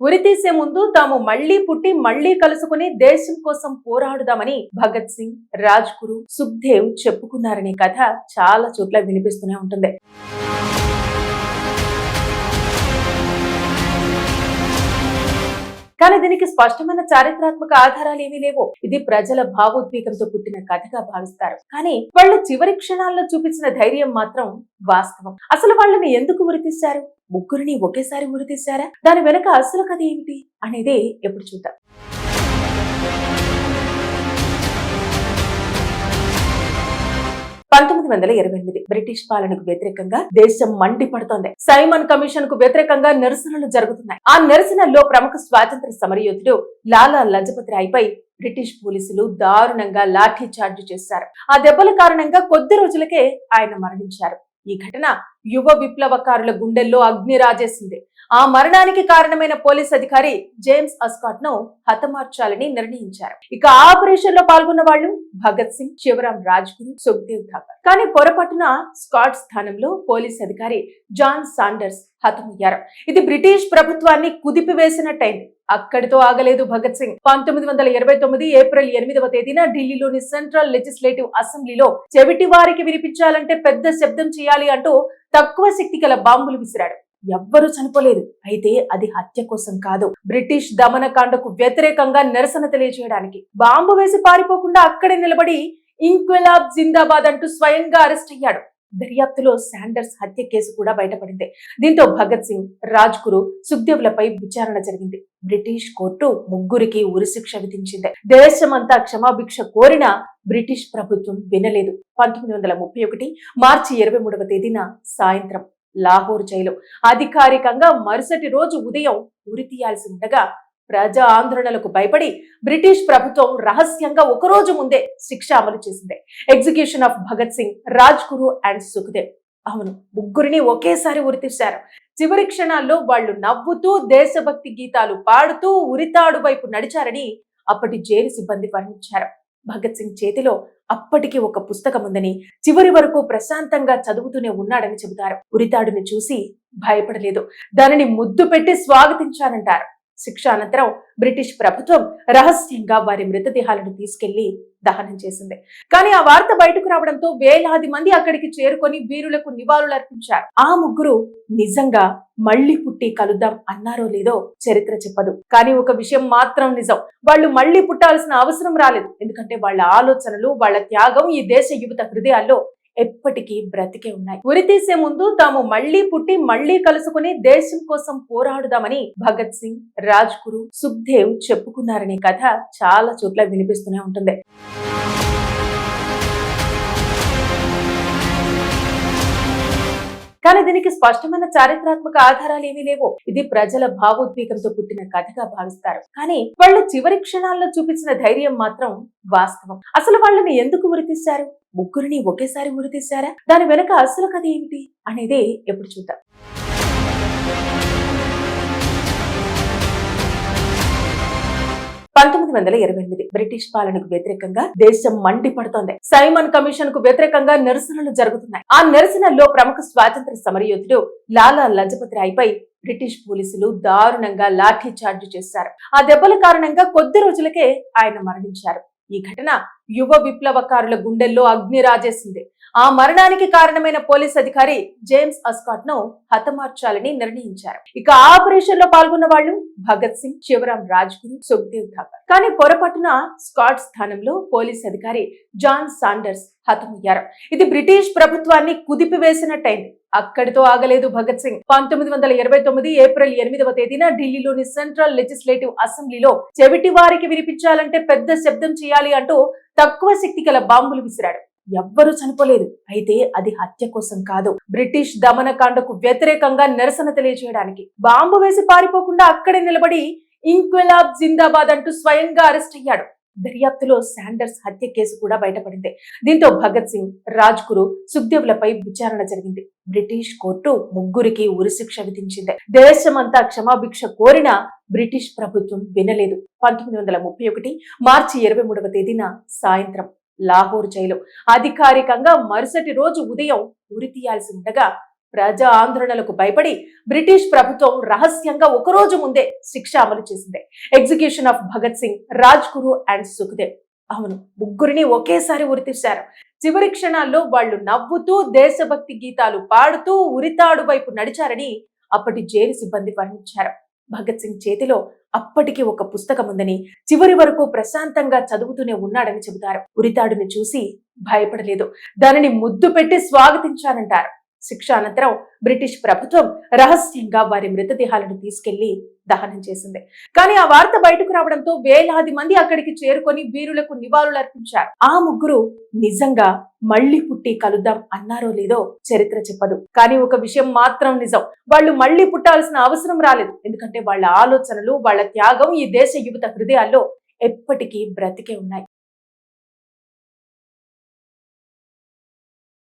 ఉరితీసే ముందు తాము మళ్లీ పుట్టి మళ్లీ కలుసుకుని దేశం కోసం పోరాడుదామని భగత్ సింగ్, రాజ్ గురు, సుఖ్దేవ్ చెప్పుకున్నారనే కథ చాలా చోట్ల వినిపిస్తూనే ఉంటుంది. కానీ దీనికి స్పష్టమైన చారిత్రాత్మక ఆధారాలు ఏమీ లేవు. ఇది ప్రజల భావోద్వేగంతో పుట్టిన కథగా భావిస్తారు. కానీ వాళ్ళు చివరి క్షణాల్లో చూపించిన ధైర్యం మాత్రం వాస్తవం. అసలు వాళ్ళని ఎందుకు ఉరితీశారు? ముగ్గురిని ఒకేసారి ఉరితీశారా? దాని వెనుక అసలు కథ ఏమిటి అనేది ఎప్పుడు చూద్దాం. 1928 బ్రిటిష్ పాలనకు వ్యతిరేకంగా దేశం మండిపడుతోంది. సైమన్ కమిషన్ కు వ్యతిరేకంగా నిరసనలు జరుగుతున్నాయి. ఆ నిరసనల్లో ప్రముఖ స్వాతంత్ర సమరయోధుడు లాలా లజపతి రాయ్పై బ్రిటిష్ పోలీసులు దారుణంగా లాఠీ చార్జ్ చేశారు. ఆ దెబ్బల కారణంగా కొద్ది రోజులకే ఆయన మరణించారు. ఈ ఘటన యువ విప్లవకారుల గుండెల్లో అగ్ని రాజేసింది. ఆ మరణానికి కారణమైన పోలీస్ అధికారి జేమ్స్ అస్కాట్ ను హతమార్చాలని నిర్ణయించారు. ఇక ఆపరేషన్ లో పాల్గొన్న వాళ్ళు భగత్ సింగ్, శివరాం రాజ్గురు, సుఖ్దేవ్ థాకర్. కానీ పొరపాటున స్కాట్ స్థానంలో పోలీస్ అధికారి జాన్ సాండర్స్ హతమయ్యారు. ఇది బ్రిటిష్ ప్రభుత్వాన్ని కుదిపివేసినట్టయింది. అక్కడితో ఆగలేదు భగత్ సింగ్. 1929 ఏప్రిల్ 8వ తేదీన ఢిల్లీలోని సెంట్రల్ లెజిస్లేటివ్ అసెంబ్లీలో చెవిటి వారికి వినిపించాలంటే పెద్ద శబ్దం చేయాలి అంటూ తక్కువ శక్తి గల బాంబులు విసిరాడు. ఎవ్వరూ చనిపోలేదు. అయితే అది హత్య కోసం కాదు, బ్రిటిష్ దమనకాండకు వ్యతిరేకంగా నిరసన తెలియజేయడానికి. బాంబు వేసి పారిపోకుండా అక్కడే నిలబడి ఇంక్విలాబ్ జిందాబాద్ అంటూ స్వయంగా అరెస్ట్ అయ్యాడు. దర్యాప్తులో శాండర్స్ హత్య కేసు కూడా బయటపడింది. దీంతో భగత్ సింగ్, రాజ్ గురు, సుఖ్దేవ్లపై విచారణ జరిగింది. బ్రిటిష్ కోర్టు ముగ్గురికి ఉరిశిక్ష విధించింది. దేశమంతా క్షమాభిక్ష కోరినా బ్రిటిష్ ప్రభుత్వం వినలేదు. 1931 మార్చి 23వ తేదీన సాయంత్రం లాహోర్ జైలు అధికారికంగా మరుసటి రోజు ఉదయం ఉరి తీయాల్సి ఉండగా ప్రజా ఆందోళనలకు భయపడి బ్రిటిష్ ప్రభుత్వం రహస్యంగా ఒకరోజు ముందే శిక్ష అమలు చేసింది. Execution of Bhagat Singh, Raj Guru and Sukhdev. అవును, ముగ్గురిని ఒకేసారి ఉరితీశారు. చివరి క్షణాల్లో వాళ్ళు నవ్వుతూ దేశభక్తి గీతాలు పాడుతూ ఉరితాడు వైపు నడిచారని అప్పటి జైలు సిబ్బంది వర్ణించారు. భగత్ సింగ్ చేతిలో అప్పటికి ఒక పుస్తకం ఉందని, చివరి వరకు ప్రశాంతంగా చదువుతూనే ఉన్నాడని చెబుతారు. ఉరితాడుని చూసి భయపడలేదు, దానిని ముద్దు పెట్టి స్వాగతించారంటారు. శిక్ష అనంతరం బ్రిటిష్ ప్రభుత్వం రహస్యంగా వారి మృతదేహాలను తీసుకెళ్లి దహనం చేసింది. కానీ ఆ వార్త బయటకు రావడంతో వేలాది మంది అక్కడికి చేరుకొని వీరులకు నివాళులర్పించారు. ఆ ముగ్గురు నిజంగా మళ్లీ పుట్టి కలుద్దాం అన్నారో లేదో చరిత్ర చెప్పదు. కానీ ఒక విషయం మాత్రం నిజం, వాళ్ళు మళ్లీ పుట్టాల్సిన అవసరం రాలేదు. ఎందుకంటే వాళ్ళ ఆలోచనలు, వాళ్ళ త్యాగం ఈ దేశ యువత హృదయాల్లో ఎప్పటికీ బ్రతికే ఉన్నాయి. ఉరితీసే ముందు తాము మళ్లీ పుట్టి మళ్లీ కలుసుకుని దేశం కోసం పోరాడుదామని భగత్ సింగ్, రాజ్ గురు, సుఖ్దేవ్ చెప్పుకున్నారనే కథ చాలా చోట్ల వినిపిస్తూనే ఉంటుంది. కానీ దీనికి స్పష్టమైన చారిత్రాత్మక ఆధారాలు ఏమీ లేవు. ఇది ప్రజల భావోద్వేగంతో పుట్టిన కథగా భావిస్తారు. కానీ వాళ్ళు చివరి క్షణాల్లో చూపించిన ధైర్యం మాత్రం వాస్తవం. అసలు వాళ్ళని ఎందుకు ఉరితీశారు? ముగ్గురిని ఒకేసారి ఉరితీశారా? దాని వెనుక అసలు కథ ఏమిటి అనేది ఎప్పుడు చూద్దాం. 1928 బ్రిటిష్ పాలనకు వ్యతిరేకంగా దేశం మండిపడుతోంది. సైమన్ కమిషన్ కు వ్యతిరేకంగా నిరసనలు జరుగుతున్నాయి. ఆ నిరసనల్లో ప్రముఖ స్వాతంత్ర సమరయోధుడు లాలా లజపతి రాయ్పై బ్రిటిష్ పోలీసులు దారుణంగా లాఠీ చార్జ్ చేశారు. ఆ దెబ్బల కారణంగా కొద్ది రోజులకే ఆయన మరణించారు. ఈ ఘటన యువ విప్లవకారుల గుండెల్లో అగ్ని రాజేసింది. ఆ మరణానికి కారణమైన పోలీస్ అధికారి జేమ్స్ అస్కాట్ ను హతమార్చాలని నిర్ణయించారు. ఇక ఆపరేషన్ లో పాల్గొన్న వాళ్ళు భగత్ సింగ్, శివరాం రాజ్గురు, సుఖ్దేవ్ థాకర్. కానీ పొరపాటున స్కాట్ స్థానంలో పోలీస్ అధికారి జాన్ సాండర్స్ హతమయ్యారు. ఇది బ్రిటిష్ ప్రభుత్వాన్ని కుదిపివేసినట్టయింది. అక్కడితో ఆగలేదు భగత్ సింగ్. 1929 ఏప్రిల్ 8వ తేదీన ఢిల్లీలోని సెంట్రల్ లెజిస్లేటివ్ అసెంబ్లీలో చెవిటి వారికి వినిపించాలంటే పెద్ద శబ్దం చేయాలి అంటూ తక్కువ శక్తి గల బాంబులు విసిరాడు. ఎవ్వరూ చనిపోలేదు. అయితే అది హత్య కోసం కాదు, బ్రిటిష్ దమనకాండకు వ్యతిరేకంగా నిరసన తెలియజేయడానికి. బాంబు వేసి పారిపోకుండా అక్కడే నిలబడి ఇంక్విలాబ్ జిందాబాద్ అంటూ స్వయంగా అరెస్ట్ అయ్యాడు. దర్యాప్తులో శాండర్స్ హత్య కేసు కూడా బయటపడింది. దీంతో భగత్ సింగ్, రాజ్ గురు, సుఖ్దేవ్లపై విచారణ జరిగింది. బ్రిటిష్ కోర్టు ముగ్గురికి ఉరిశిక్ష విధించింది. దేశమంతా క్షమాభిక్ష కోరినా బ్రిటిష్ ప్రభుత్వం వినలేదు. 1931 మార్చి 23వ తేదీన సాయంత్రం లాహోర్ జైలు అధికారికంగా మరుసటి రోజు ఉదయం ఉరి తీయాల్సి ఉండగా ప్రజా ఆందోళనలకు భయపడి బ్రిటిష్ ప్రభుత్వం రహస్యంగా ఒకరోజు ముందే శిక్ష అమలు చేసింది. Execution of Bhagat Singh, Raj Guru and Sukhdev. అవును, ముగ్గురిని ఒకేసారి ఉరితీశారు. చివరి క్షణాల్లో వాళ్ళు నవ్వుతూ దేశభక్తి గీతాలు పాడుతూ ఉరితాడు వైపు నడిచారని అప్పటి జైలు సిబ్బంది వర్ణించారు. భగత్ సింగ్ చేతిలో అప్పటికి ఒక పుస్తకం ఉందని, చివరి వరకు ప్రశాంతంగా చదువుతూనే ఉన్నాడని చెబుతారు. ఉరితాడుని చూసి భయపడలేదు, దానిని ముద్దు పెట్టి స్వాగతించానంటారు. శిక్ష అనంతరం బ్రిటిష్ ప్రభుత్వం రహస్యంగా వారి మృతదేహాలను తీసుకెళ్లి దహనం చేసింది. కానీ ఆ వార్త బయటకు రావడంతో వేలాది మంది అక్కడికి చేరుకొని వీరులకు నివాళులు అర్పించారు. ఆ ముగ్గురు నిజంగా మళ్లీ పుట్టి కలుద్దాం అన్నారో లేదో చరిత్ర చెప్పదు. కానీ ఒక విషయం మాత్రం నిజం, వాళ్ళు మళ్లీ పుట్టాల్సిన అవసరం రాలేదు. ఎందుకంటే వాళ్ళ ఆలోచనలు, వాళ్ళ త్యాగం ఈ దేశ యువత హృదయాల్లో ఎప్పటికీ బ్రతికే ఉన్నాయి.